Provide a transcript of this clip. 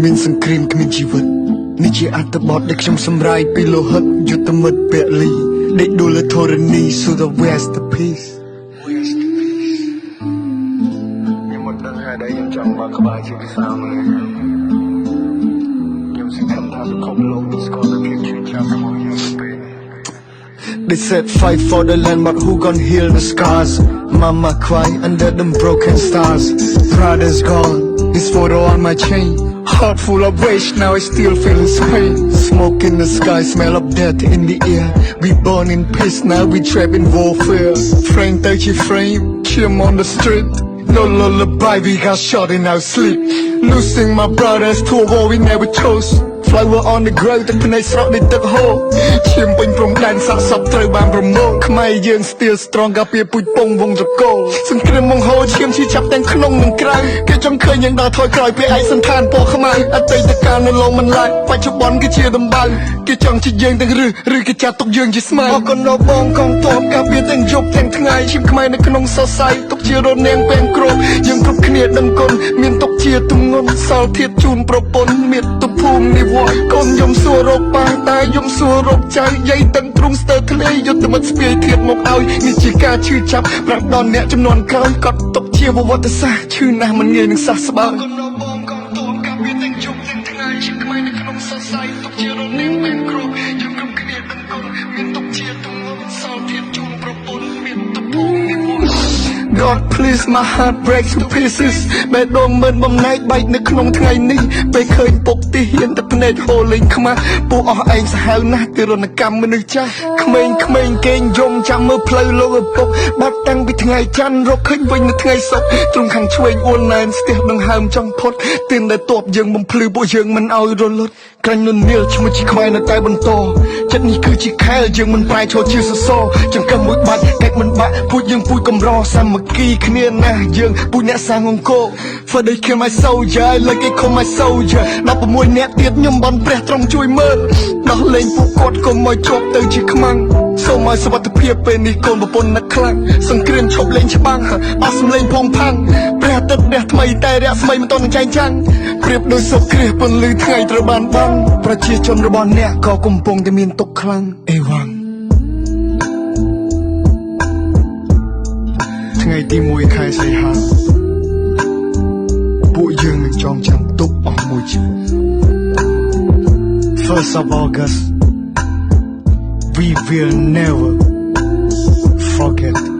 មានសង្គ្រាមគ្មានជីវិតនេះជាអត្ថបទដែលខ្ញុំសម្រាយពីលោហិតយុទ្ធមិត្តពលីដេកដួលលើធរណី so the west peace ខ្ញុំមិនដឹងថាដែលខ្ញុំចង់បើកក្បាលជាភាសាអង់គ្លេសខ្ញុំសង្ឃឹមថាពិភពលោកនឹងស្គាល់នូវភាពឈឺចាប់របស់ខ្ញុំទៅពេល They said fight for the land but who gon' heal the scars Mama cry under them broken stars Prada's gone This photo on my chain Heart full of rage, now I still feel his pain Smoke in the sky, smell of death in the air We born in peace, now we trap in warfare Frame 30 frame, chim on the street No lullaby, we got shot in our sleep Losing my brothers to a war we never chose Flower on the ground ទឹកភ្នែកស្រក់នៃទឹកហូរឈាមពេញព្រំដែនសាកសពត្រូវបានប្រមូលខ្មែរយើង still strong កាពីពូជពងវងត្រកូលសង្គ្រាមបង្ហូរឈាមឈឺចាប់ទាំងក្នុងនិងក្រៅគេចង់ឃើញយើងដើរថយក្រោយពេលឯកសន្តានពណ៌ខ្មៅអតីតកាលនៅឡងមិនឡាយបច្ចុប្បន្នគឺជាដំបៅគេចង់ជាយើងទាំងឬគេចាត់ទុកយើងជាស្មៅអរគុណដល់បងកងទ័ពកាពីទាំងយប់ទាំងថ្ងៃឈាមខ្មែរនៅក្នុងសរសៃទុកជារនាងពេលគ្របយើងគ្រប់គ្នាដឹងគុណមានទុកជាទម្ងន់សល់ធៀបជូនប្រពន្ធមាតុភូមិនេះកូនយំសួររកប៉ាតែយំសួររកចៅយាយទាំងទ្រុងស្ទើរធ្លាយយុទ្ធមិត្តស្ពាយធៀបមកឲ្យនេះជាការឈឺចាប់ប្រាប់ដល់អ្នកចំនួនក្រោយកត់ទុកជាប្រវត្តិសាស្ត្រឈឺណាស់មិនងាយនឹងសះស្បើយកូនបងកងទ័ពកាពីទាំងជុំទាំងថ្ងៃជាខ្មែរនៅក្នុងសរសៃទុកជារនាងពេលគ្របយើងគ្រប់គ្នាដឹងគុណមានទុកជាទម្ងន់សល់ធៀបជូនប្រពន្ធមានទុកភូមិនេះGod please my heart breaks to pieces បេះដូងមិនបំណែកបែកនៅក្នុងថ្ងៃនេះពេលឃើញពុកទីហ៊ានតែភ្នែកហូរលេងខ្មាស់ពួកអស់ឯងសាហាវណាស់ទីរណកម្មមនុស្សចាស់ក្មេងៗគេងយំចាំមើលផ្លូវលោកឪពុកបាត់តាំងពីថ្ងៃច័ន្ទរកឃើញវិញនៅថ្ងៃសុក្រទ្រង់ខាងឆ្វេងអួនណែនស្ទះដង្ហើមចង់ផុតទៀនដែលតបយើងបំភ្លឺពួកយើងមិនឲ្យរលត់ក្រាញ់ននៀលឈ្មោះជាខ្មែរនៅតែបន្តចិត្តនេះគឺជាខែលយើងមិនប្រែឈរជាសសរចង្កឹះមួយបាត់កិច្ចមិនបាក់ពូជយើងពូជកំរសាមគ្គីគ្នាណាស់យើងពូជអ្នកសាងអង្គរ For they kill my soldier like they call my soldier 16អ្នកទៀតខ្ញុំបន់ព្រះទ្រង់ជួយមើលដោះលែងពួកគាត់កុំឲ្យជាប់ទៅជាខ្មាំងសូមឲ្យសុវត្ថិភាពពេលនេះកូនប្រពន្ធនឹកខ្លាំងសង្គ្រាមឈប់លេងច្បាំងអស់សម្លេងផងផាំងព្រះអាទិត្យរះថ្មីតែរះស្មីមិនតន់ចែងចាំងប្រៀបដូចសុខគ្រាសពន្លឺថ្ងៃត្រូវបានបាំងប្រជាជនរបស់អ្នកក៏កំពុងតែមានទុក្ខខ្លាំងអេវ៉ាំងថ្ងៃទី1ខែសីហាពួកយើងនឹងចងចាំទុកអស់មួយជីវិត First of August We will never forget